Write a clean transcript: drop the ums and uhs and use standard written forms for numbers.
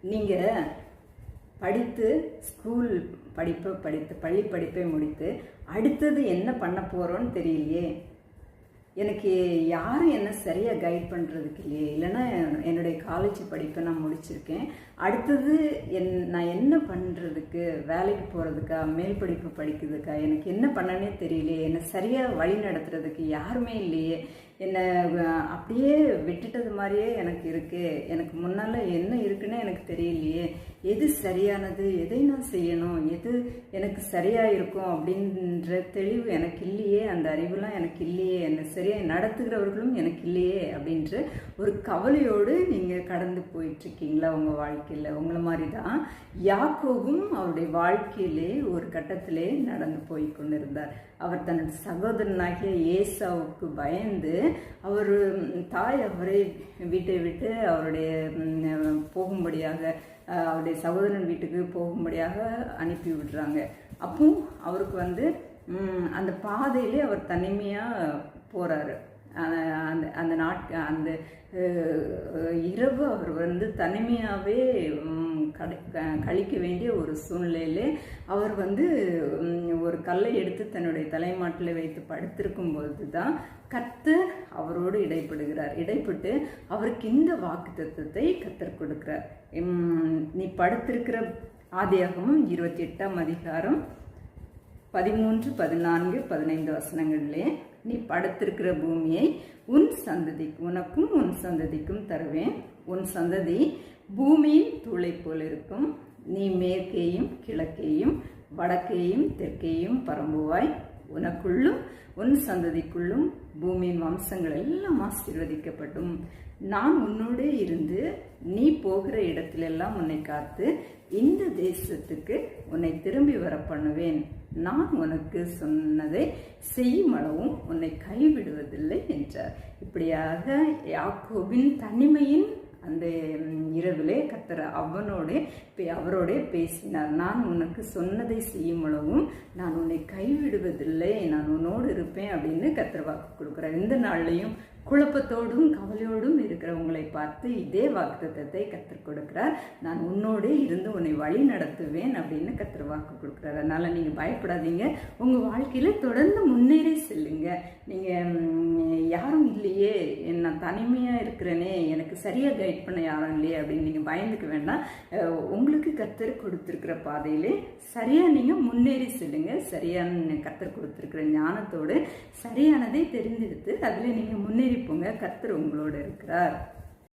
நீங்கள் படித்து ஸ்கூல் பள்ளி படிப்பை முடித்து அடுத்தது என்ன பண்ண போகிறோன்னு தெரியலையே, எனக்கு யாரும் என்ன சரியாக கைட் பண்ணுறதுக்கு இல்லையே, இல்லைன்னா என்னுடைய காலேஜ் படிப்பை நான் முடிச்சிருக்கேன், அடுத்தது நான் என்ன பண்ணுறதுக்கு, வேலைக்கு போகிறதுக்கா, மேல் படிப்பு படிக்கிறதுக்கா, எனக்கு என்ன பண்ணனே தெரியலையே, என்னை சரியாக வழி நடத்துறதுக்கு யாருமே இல்லையே, என்னை அப்படியே விட்டுட்டது மாதிரியே எனக்கு இருக்குது, எனக்கு முன்னால் என்ன இருக்குன்னு எனக்கு தெரியலையே, எது சரியானது, எதை நான் செய்யணும், எது எனக்கு சரியாக இருக்கும் அப்படின்ற தெளிவு எனக்கு இல்லையே, அந்த அறிவுலாம் எனக்கு இல்லையே, என்னை சரியாக நடத்துகிறவர்களும் எனக்கு இல்லையே அப்படின்ற ஒரு கவலையோடு நீங்கள் கடந்து போயிட்டுருக்கீங்களா உங்கள் வாழ்க்கையில்? உங்களை மாதிரி தான் யாக்கோபும் அவருடைய வாழ்க்கையிலே ஒரு கட்டத்திலே நடந்து போய் கொண்டிருந்தார். அவர் தன்னோட சகோதரனாகிய ஏசாவுக்கு பயந்து அவர் தாய் அவரை வீட்டை விட்டு அவருடைய போகும்படியாக அவருடைய சகோதரன் வீட்டுக்கு போகும்படியாக அனுப்பி விடுறாங்க. அப்போ அவருக்கு அந்த பாதையிலே அவர் தனிமையாக போகிறாரு. அந்த இரவு அவர் தனிமையாகவே கழிக்க வேண்டிய ஒரு சூழ்நிலையிலே அவர் ஒரு கல்லை எடுத்து தன்னுடைய தலைமாட்டில் வைத்து படுத்திருக்கும் பொழுது தான் கர்த்தர் அவரோடு இடைப்பட்டு அவருக்கு இந்த வாக்குத்தத்தத்தை கர்த்தர் கொடுக்கிறார். நீ படுத்திருக்கிற ஆதியாகமம் 28ஆம் அதிகாரம் 13, 14, 15 வசனங்களிலே, நீ படுத்திருக்கிற பூமியை உனக்கும் உன் சந்ததிக்கும் தருவேன், உன் சந்ததி பூமியின் தூளை போல் இருக்கும், நீ மேற்கேயும் கிழக்கேயும் வடக்கேயும் தெற்கேயும் பரம்புவாய், உனக்குள்ளும் உன் சந்ததிக்குள்ளும் பூமியின் வம்சங்கள் எல்லாம் ஆசீர்வதிக்கப்படும், நான் உன்னோடு இருந்து நீ போகிற இடத்திலெல்லாம் உன்னை காத்து இந்த தேசத்துக்கு உன்னை திரும்பி வர பண்ணுவேன், நான் உனக்கு சொன்னதை செய்யும் அளவும் உன்னை கைவிடுவதில்லை என்றார். இப்படியாக யாக்கோபின் தனிமையின் அந்த இரவிலே கர்த்தர் அவரோட பேசினார். நான் உனக்கு சொன்னதை செய்யும் அளவும் நான் உன்னை கைவிடுவதில்லை, நான் உன்னோடு இருப்பேன் அப்படின்னு கர்த்தர் வாக்கு கொடுக்குறார். இந்த நாள்லையும் குழப்பத்தோடும் கவலையோடும் இருக்கிறவங்களை பார்த்து இதே வாக்குத்தத்தத்தை கர்த்தர் கொடுக்கிறார். நான் உன்னோடே இருந்து உன்னை வழி நடத்துவேன் அப்படின்னு கர்த்தர் வாக்கு கொடுக்குறார். அதனால் நீங்கள் பயப்படாதீங்க, உங்கள் வாழ்க்கையில் தொடர்ந்து முன்னேறி செல்லுங்க. நீங்கள் யாரும் இல்லையே, நான் தனிமையாக இருக்கிறேனே, எனக்கு சரியாக கைட் பண்ண யாரும் இல்லையே அப்படின்னு நீங்கள் பயந்துக்க வேண்டாம். உங்களுக்கு கர்த்தர் கொடுத்துருக்கிற பாதையிலே சரியாக நீங்கள் முன்னேறி செல்லுங்க. சரியான கர்த்தர் கொடுத்துருக்கிற ஞானத்தோடு சரியானதை தெரிந்தெடுத்து அதில் நீங்கள் முன்னேறி போங்க. கர்த்தர் உங்களோட இருக்கிறார்.